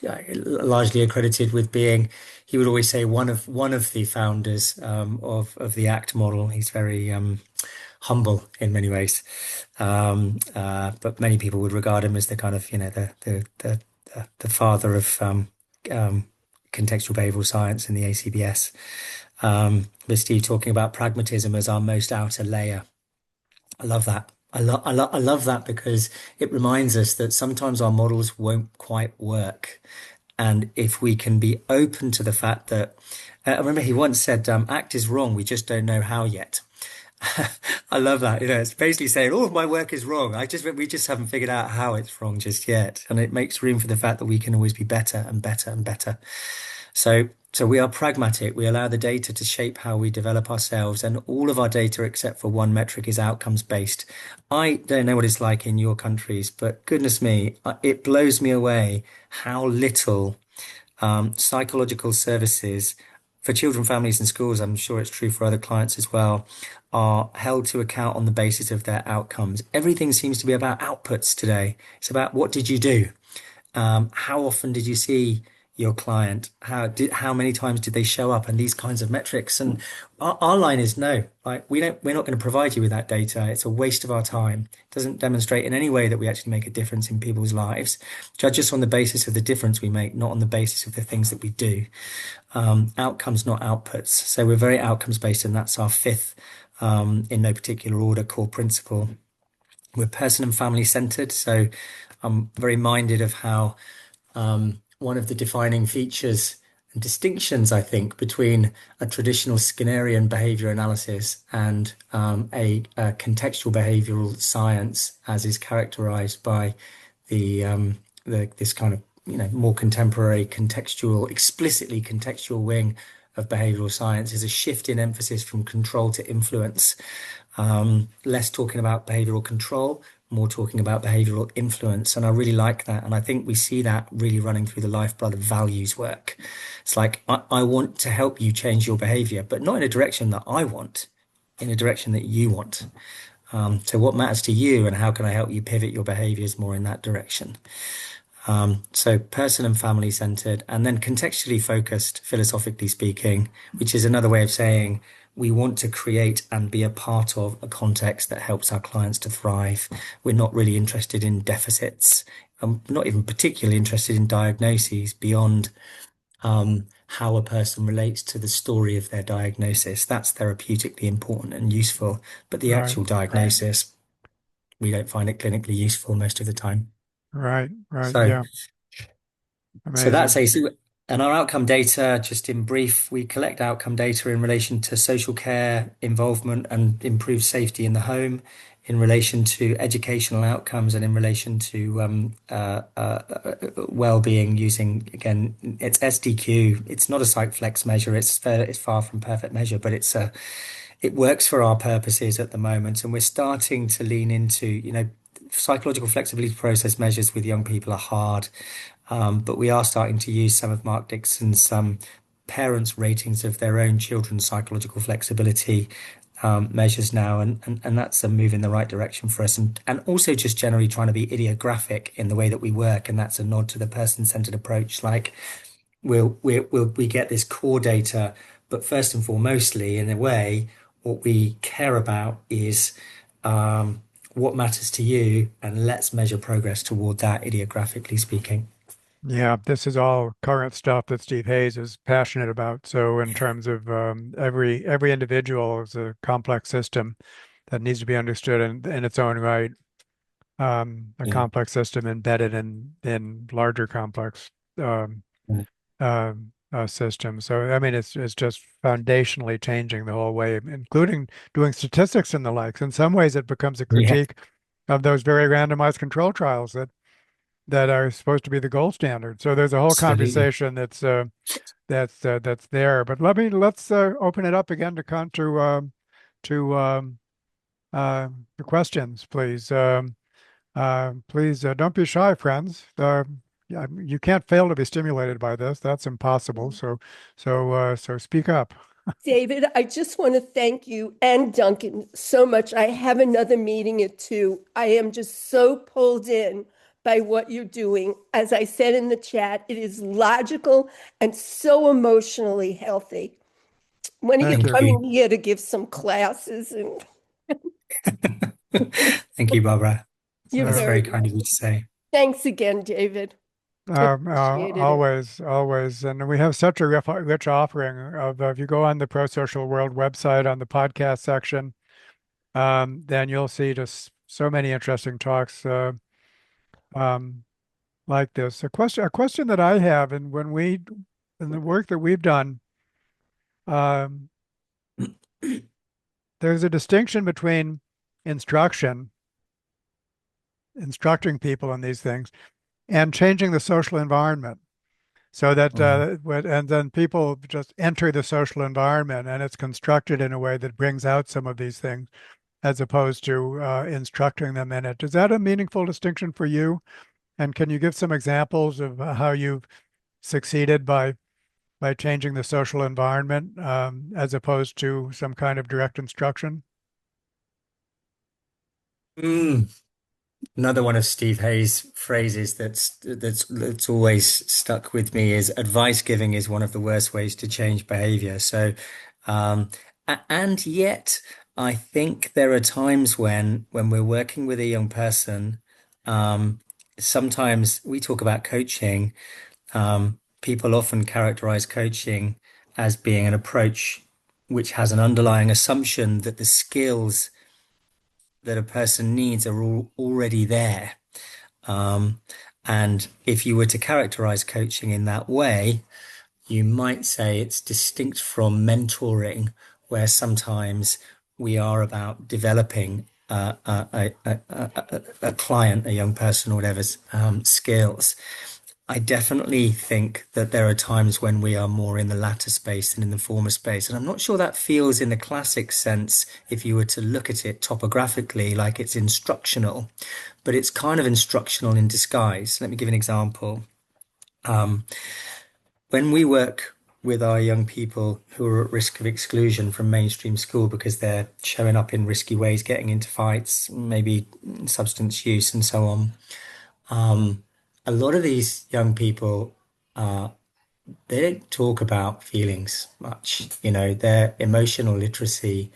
largely accredited with being, he would always say one of the founders of the ACT model. He's very humble in many ways, but many people would regard him as the kind of the father of contextual behavioral science in the ACBS. With Steve talking about pragmatism as our most outer layer. I love that. I love that because it reminds us that sometimes our models won't quite work. And if we can be open to the fact that, I remember he once said, ACT is wrong, we just don't know how yet. I love that. It's basically saying all of my work is wrong. We just haven't figured out how it's wrong just yet. And it makes room for the fact that we can always be better and better and better. So we are pragmatic. We allow the data to shape how we develop ourselves, and all of our data, except for one metric, is outcomes based. I don't know what it's like in your countries, but goodness me, it blows me away how little psychological services for children, families, and schools, I'm sure it's true for other clients as well, are held to account on the basis of their outcomes. Everything seems to be about outputs today. It's about what did you do? How often did you see your client? How many times did they show up? And these kinds of metrics. And our line is no. Like we're not going to provide you with that data. It's a waste of our time. It doesn't demonstrate in any way that we actually make a difference in people's lives. Judge us on the basis of the difference we make, not on the basis of the things that we do. Outcomes, not outputs. So we're very outcomes based, and that's our fifth, in no particular order, core principle. We're person and family centered. So I'm very minded of how one of the defining features and distinctions, I think, between a traditional Skinnerian behavior analysis and a contextual behavioral science, as is characterized by this kind of more contemporary contextual, explicitly contextual wing of behavioral science, is a shift in emphasis from control to influence. Less talking about behavioral control, more talking about behavioral influence. And I really like that. And I think we see that really running through the lifeblood of values work. It's like, I want to help you change your behavior, but not in a direction that I want, in a direction that you want. So what matters to you, and how can I help you pivot your behaviors more in that direction? So person and family centered, and then contextually focused, philosophically speaking, which is another way of saying we want to create and be a part of a context that helps our clients to thrive. We're not really interested in deficits. I'm not even particularly interested in diagnoses beyond how a person relates to the story of their diagnosis. That's therapeutically important and useful, but the right. actual diagnosis, we don't find it clinically useful most of the time. Right, right, So yeah, So that's amazing. AC. And our outcome data, just in brief, we collect outcome data in relation to social care, involvement, and improved safety in the home, in relation to educational outcomes, and in relation to well-being using, again, it's SDQ. It's not a Psych measure. It's far from perfect measure, but it works for our purposes at the moment. And we're starting to lean into, psychological flexibility process measures with young people are hard. But we are starting to use some of Mark Dixon's parents' ratings of their own children's psychological flexibility measures now, and that's a move in the right direction for us. And also just generally trying to be idiographic in the way that we work, and that's a nod to the person-centered approach. Like we get this core data, but first and foremostly, in a way, what we care about is what matters to you, and let's measure progress toward that, idiographically speaking. Yeah, this is all current stuff that Steve Hayes is passionate about. So in terms of every individual is a complex system that needs to be understood in its own right. A Yeah. complex system embedded in larger complex um, systems. So I mean, it's just foundationally changing the whole way, including doing statistics and the likes. In some ways, it becomes a Yeah, critique of those very randomized control trials that are supposed to be the gold standard. So there's a whole absolutely. conversation that's there. But let's open it up again to the questions, please. Please don't be shy, friends. Yeah, you can't fail to be stimulated by this. That's impossible. So speak up. David, I just want to thank you and Duncan so much. I have another meeting at 2. I am just so pulled in by what you're doing. As I said in the chat, it is logical and so emotionally healthy. When are you Thank Thank you. you. coming here to give some classes? And Thank you, Barbara. you're That's So very very kind of you welcome. to say. Thanks again, David. Appreciated it. always, and we have such a rich offering of. If you go on the ProSocial World website on the podcast section, then you'll see just so many interesting talks um, like this. A question that I have, and in the work that we've done, um, there's a distinction between instruction, instructing people in these things, and changing the social environment. So that Mm. and then people just enter the social environment and it's constructed in a way that brings out some of these things as opposed to instructing them in it. Is that a meaningful distinction for you? And can you give some examples of how you've succeeded by changing the social environment as opposed to some kind of direct instruction? Mm. Another one of Steve Hayes' phrases that's always stuck with me is advice giving is one of the worst ways to change behavior. So, and yet I think there are times when we're working with a young person, um, sometimes we talk about coaching. People often characterize coaching as being an approach which has an underlying assumption that the skills that a person needs are already there. Um, and if you were to characterize coaching in that way, you might say it's distinct from mentoring, where sometimes we are about developing a client, a young person, or whatever's skills. I definitely think that there are times when we are more in the latter space than in the former space. And I'm not sure that feels in the classic sense, if you were to look at it topographically, like it's instructional, but it's kind of instructional in disguise. Let me give an example. When we work with our young people who are at risk of exclusion from mainstream school because they're showing up in risky ways, getting into fights, maybe substance use and so on, a lot of these young people they don't talk about feelings much. Their emotional literacy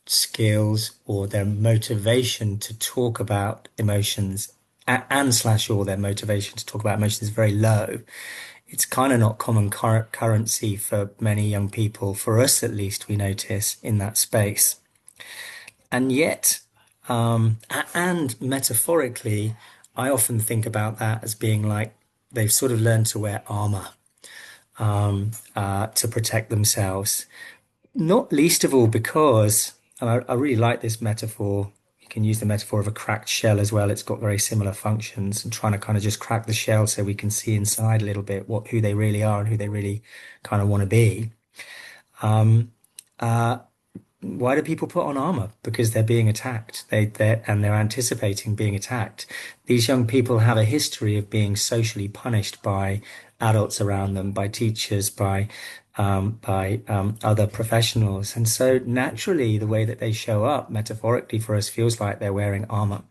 skills or their motivation to talk about emotions and slash or their motivation to talk about emotions is very low. It's kind of not common currency for many young people, for us at least, we notice in that space. And yet, and metaphorically, I often think about that as being like they've sort of learned to wear armor to protect themselves. Not least of all because, and I really like this metaphor. You can use the metaphor of a cracked shell as well. It's got very similar functions, and trying to kind of just crack the shell so we can see inside a little bit who they really are and who they really kind of want to be. Um, uh, why do people put on armor? Because they're being attacked. They're anticipating being attacked. These young people have a history of being socially punished by adults around them, by teachers, by other professionals. And so naturally, the way that they show up metaphorically for us feels like they're wearing armor.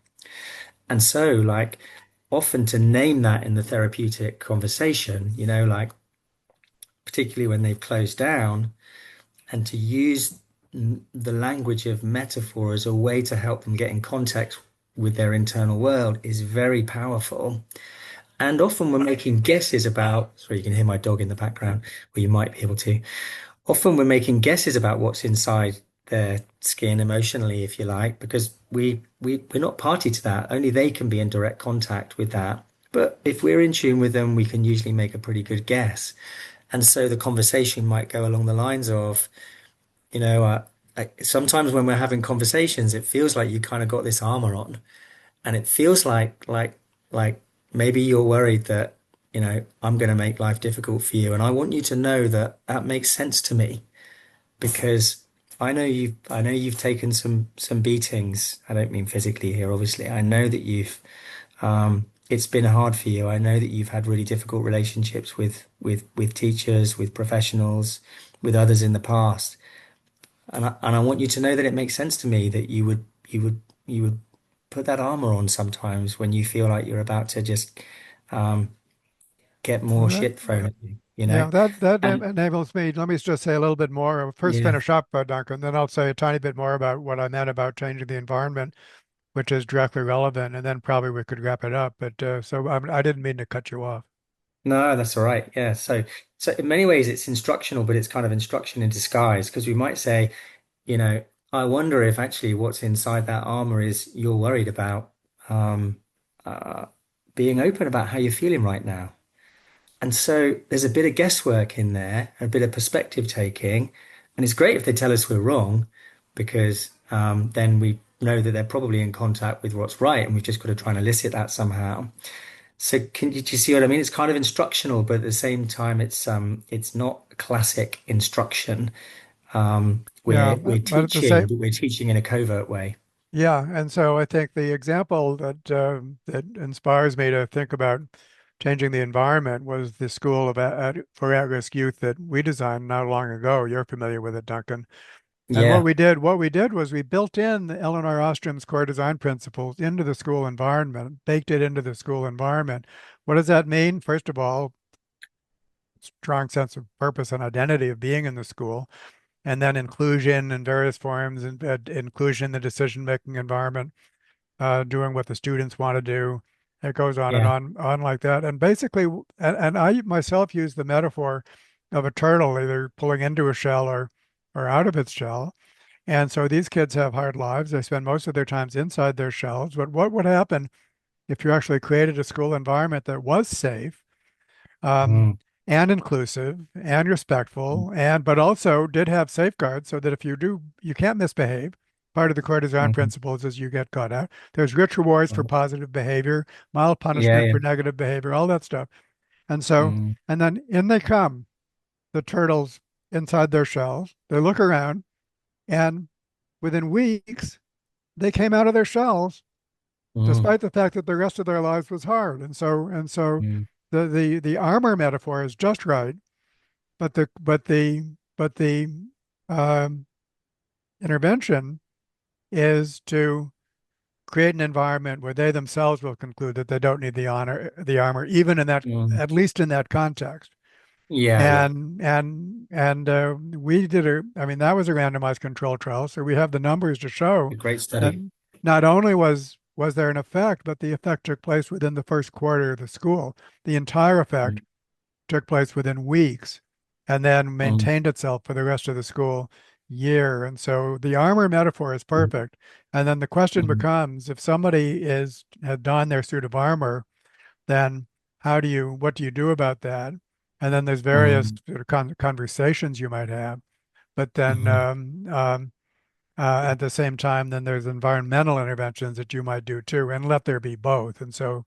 And so, like, often to name that in the therapeutic conversation, like, particularly when they've closed down, and to use the language of metaphor as a way to help them get in contact with their internal world is very powerful. And often we're making guesses about, sorry, you can hear my dog in the background, or you might be able to. Often we're making guesses about what's inside their skin emotionally, if you like, because we're not party to that. Only they can be in direct contact with that. But if we're in tune with them, we can usually make a pretty good guess. And so the conversation might go along the lines of, sometimes when we're having conversations, it feels like you kind of got this armor on, and it feels like maybe you're worried that, I'm going to make life difficult for you, and I want you to know that that makes sense to me because I know you've taken some beatings. I don't mean physically here, obviously. I know that it's been hard for you. I know that you've had really difficult relationships with teachers, with professionals, with others in the past. And I want you to know that it makes sense to me that you would put that armor on sometimes when you feel like you're about to just um, get more Well, shit thrown at you, yeah, that And enables me. Let me just say a little bit more. I'll first yeah, finish up, Duncan, then I'll say a tiny bit more about what I meant about changing the environment, which is directly relevant, and then probably we could wrap it up. But I didn't mean to cut you off. no, that's all right. Yeah, so in many ways it's instructional, but it's kind of instruction in disguise because we might say, you know, I wonder if actually what's inside that armor is you're worried about um, uh, being open about how you're feeling right now. And so there's a bit of guesswork in there, a bit of perspective taking. And it's great if they tell us we're wrong, because then we know that they're probably in contact with what's right, and we've just got to try and elicit that somehow. So do you see what I mean? It's kind of instructional, but at the same time, it's not classic instruction. Yeah, We're but at the teaching, same, but we're teaching in a covert way. yeah, and so I think the example that inspires me to think about changing the environment was the school for at-risk youth that we designed not long ago. You're familiar with it, Duncan. And Yeah. what we did was we built in the Eleanor Ostrom's core design principles into the school environment, baked it into the school environment. What does that mean? First of all, strong sense of purpose and identity of being in the school, and then inclusion in various forms, and inclusion in the decision-making environment, doing what the students want to do. It goes on and Yeah. on like that. And basically, and I myself use the metaphor of a turtle either pulling into a shell or out of its shell. And so these kids have hard lives. They spend most of their times inside their shells. But what would happen if you actually created a school environment that was safe, um, Mm, and inclusive and mm, respectful, and but also did have safeguards so that if you do, you can't misbehave. Part of the core design mm, principles is you get caught out. There's rich rewards for mm. positive behavior, mild Yeah, punishment yeah. for negative behavior, all that stuff. And so, Mm, and then in they come, the turtles inside their shells. They look around, and within weeks, they came out of their shells, mm, despite the fact that the rest of their lives was hard. And so mm, the armor metaphor is just right, but the um, intervention is to create an environment where they themselves will conclude that they don't need the armor, even in that, mm. at least in that context. Yeah, yeah. And we did I mean, that was a randomized control trial, so we have the numbers to show A great that study. not only was there an effect, but the effect took place within the first quarter of the school. The entire effect took place within weeks and then Mm, maintained itself for the rest of the school year. And so the armor metaphor is perfect. And then the question Mhm. becomes, if somebody has donned their suit of armor, then what do you do about that? And then there's various Mhm. sort of conversations you might have. But then Mhm. at the same time, then there's environmental interventions that you might do too, and let there be both. And so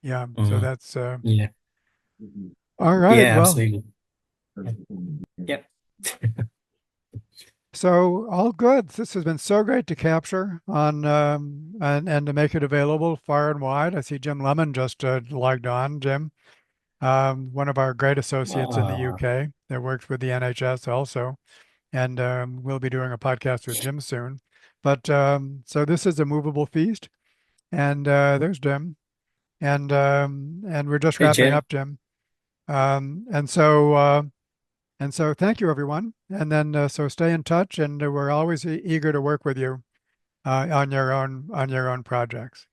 yeah, so Mhm. that's Yeah. all right. Yeah, Well, absolutely. Yep. so all good. This has been so great to capture on and to make it available far and wide. I see Jim Lemon just logged on. Jim, one of our great associates in the Ah, UK that works with the NHS also, and we'll be doing a podcast with Jim soon. But so this is a movable feast, and there's Jim, and we're just hey, wrapping Jim. up, Jim. And so thank you, everyone. And then so stay in touch, and we're always eager to work with you on your own projects.